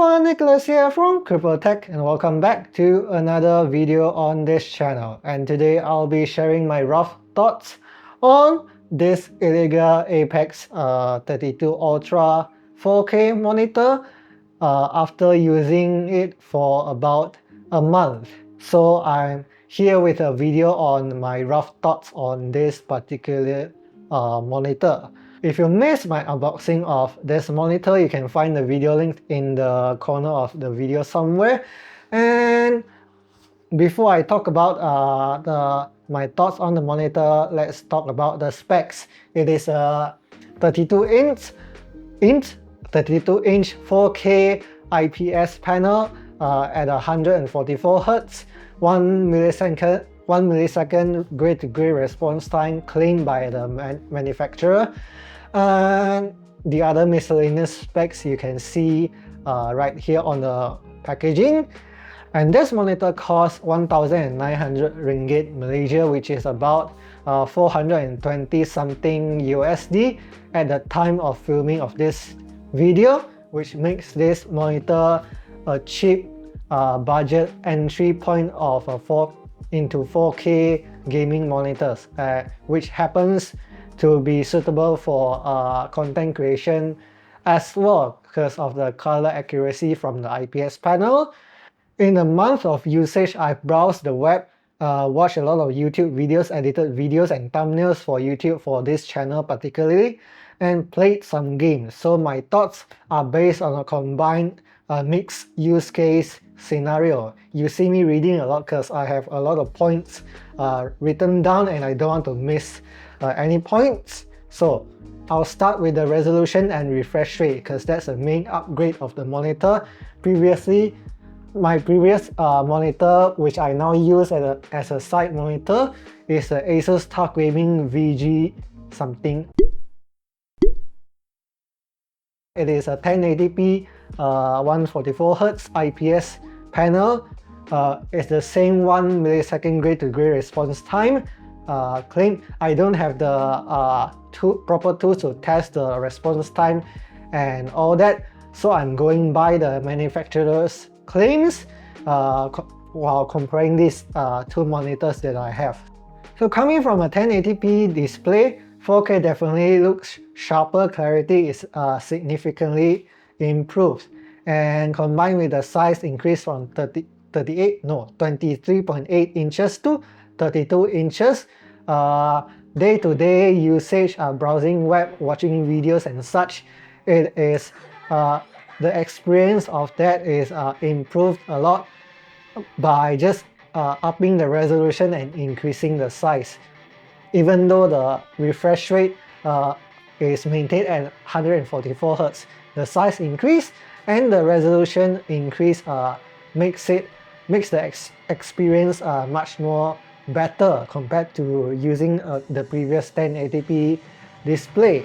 everyone, Nicholas here from Crippled Tech, and welcome back to another video on this channel. And today I'll be sharing my rough thoughts on this Illegear Apex 32 Ultra 4K monitor after using it for about a month. So I'm here with a video on my rough thoughts on this particular monitor. If you missed my unboxing of this monitor, you can find the video link in the corner of the video somewhere. And before I talk about my thoughts on the monitor, let's talk about the specs. It is a 32-inch 4K IPS panel at 144 Hz, 1 millisecond gray-to-gray response time claimed by the manufacturer. And the other miscellaneous specs you can see right here on the packaging. And this monitor costs 1,900 ringgit Malaysia, which is about 420 something USD at the time of filming of this video, which makes this monitor a cheap budget entry point of into 4K gaming monitors, which happens to be suitable for content creation as well because of the color accuracy from the IPS panel. In a month of usage, I've browsed the web, watched a lot of YouTube videos, edited videos and thumbnails for YouTube for this channel particularly, and played some games. So my thoughts are based on a combined mixed use case scenario. You see me reading a lot because I have a lot of points written down and I don't want to miss any points. So I'll start with the resolution and refresh rate because that's the main upgrade of the monitor. Previously, my previous monitor, which I now use as a side monitor, is the Asus TUF Gaming VG something. It is a 1080p 144 Hz IPS panel. It's the same 1 millisecond gray-to-gray response time claim. I don't have the proper tools to test the response time and all that, so I'm going by the manufacturer's claims while comparing these two monitors that I have. So coming from a 1080p display, 4K definitely looks sharper, clarity is significantly improved, and combined with the size increase from 23.8 inches to 32 inches, day-to-day usage, browsing web, watching videos and such, it is the experience of that is improved a lot by just upping the resolution and increasing the size. Even though the refresh rate is maintained at 144 Hz, the size increase and the resolution increase makes the experience much more better compared to using the previous 1080p display.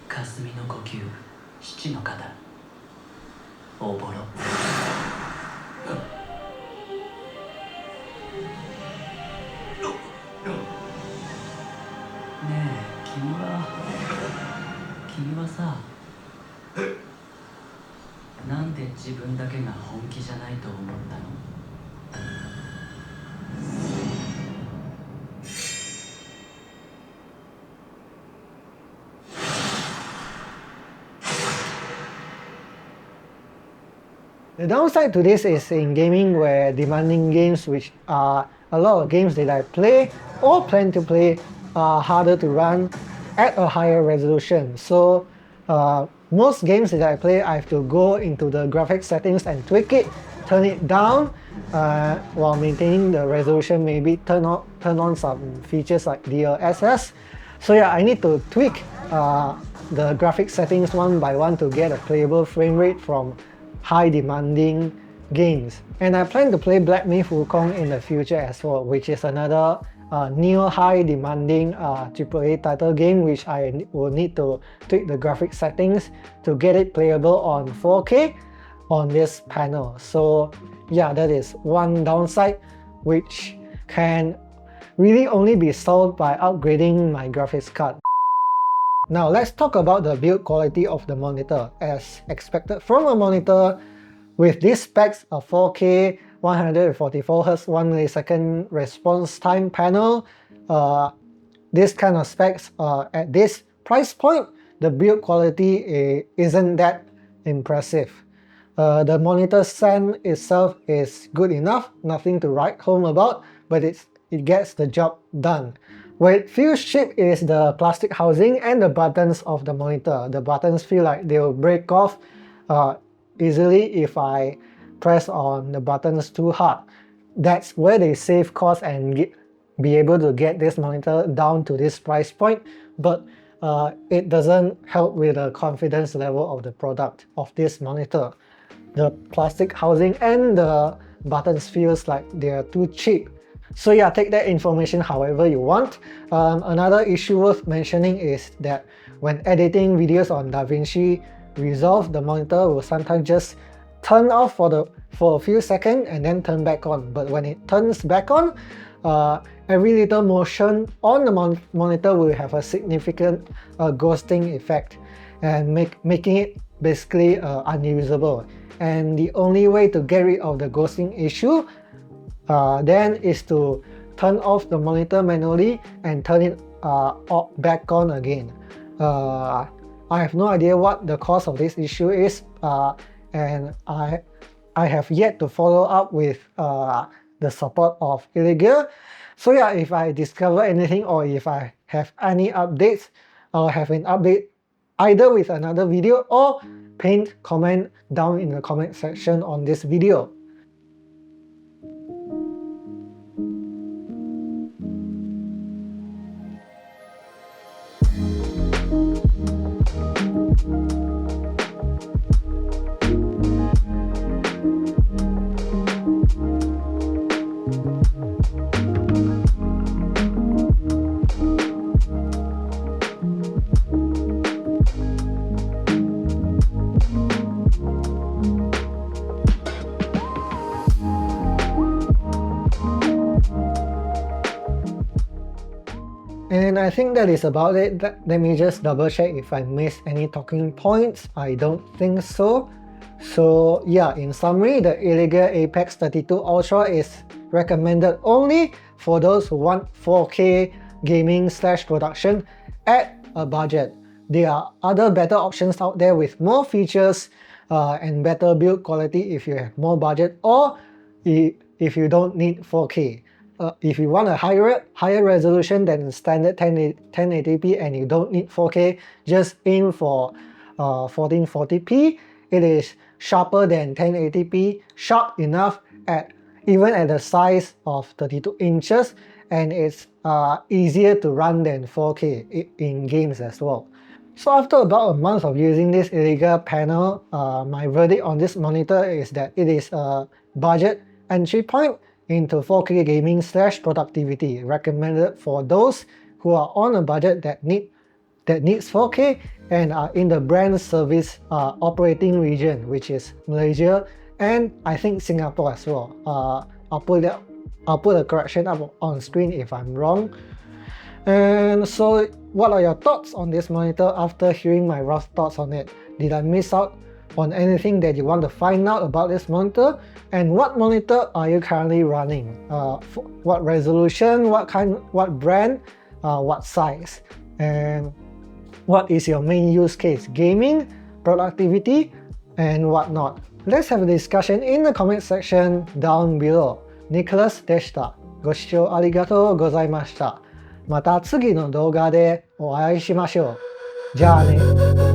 霞の呼吸、七の肩、おぼろ。ねえ、君はさ、なんで自分だけが本気じゃないと思ったの？The downside to this is in gaming, where demanding games, which are a lot of games that I play or plan to play, are harder to run at a higher resolution. So most games that I play, I have to go into the graphics settings and tweak it, turn it down while maintaining the resolution, maybe turn on some features like DLSS. So yeah, I need to tweak the graphics settings one by one to get a playable frame rate from high demanding games. And I plan to play Black Myth Wukong in the future as well, which is another new high demanding AAA title game which I will need to tweak the graphic settings to get it playable on 4K on this panel. So yeah, that is one downside which can really only be solved by upgrading my graphics card. Now let's talk about the build quality of the monitor. As expected from a monitor with these specs, a 4K 144Hz 1 millisecond response time panel, this kind of specs at this price point, the build quality isn't that impressive. The monitor stand itself is good enough, nothing to write home about, but it gets the job done. What feels cheap is the plastic housing and the buttons of the monitor. The buttons feel like they'll break off easily if I press on the buttons too hard. That's where they save cost and be able to get this monitor down to this price point, but it doesn't help with the confidence level of the product of this monitor. The plastic housing and the buttons feels like they're too cheap. So yeah, take that information however you want. Another issue worth mentioning is that when editing videos on DaVinci Resolve, the monitor will sometimes just turn off for a few seconds and then turn back on. But when it turns back on, every little motion on the monitor will have a significant ghosting effect and making it basically unusable. And the only way to get rid of the ghosting issue then is to turn off the monitor manually and turn it back on again. I have no idea what the cause of this issue is, and I have yet to follow up with the support of Illegear. So yeah, if I discover anything or if I have any updates, I'll have an update either with another video or pinned comment down in the comment section on this video. And I think that is about it. Let me just double check if I missed any talking points. I don't think so. So yeah, in summary, the Illegear Apex 32 Ultra is recommended only for those who want 4K gaming / production at a budget. There are other better options out there with more features and better build quality if you have more budget, or if you don't need 4K. If you want a higher resolution than standard 1080p and you don't need 4K, just aim for 1440p. It is sharper than 1080p, sharp enough even at the size of 32 inches, and it's easier to run than 4K in games as well. So after about a month of using this Illegear panel, my verdict on this monitor is that it is a budget entry point into 4K gaming / productivity, recommended for those who are on a budget that needs 4K and are in the brand service operating region, which is Malaysia and I think Singapore as well. I'll put a correction up on screen if I'm wrong. And so what are your thoughts on this monitor after hearing my rough thoughts on it? Did I miss out on anything that you want to find out about this monitor? And what monitor are you currently running? What resolution, what brand, what size? And what is your main use case? Gaming, productivity, and whatnot. Let's have a discussion in the comment section down below. Nicholas でした。ご視聴ありがとうございました。また次の動画でお会いしましょう。じゃあね。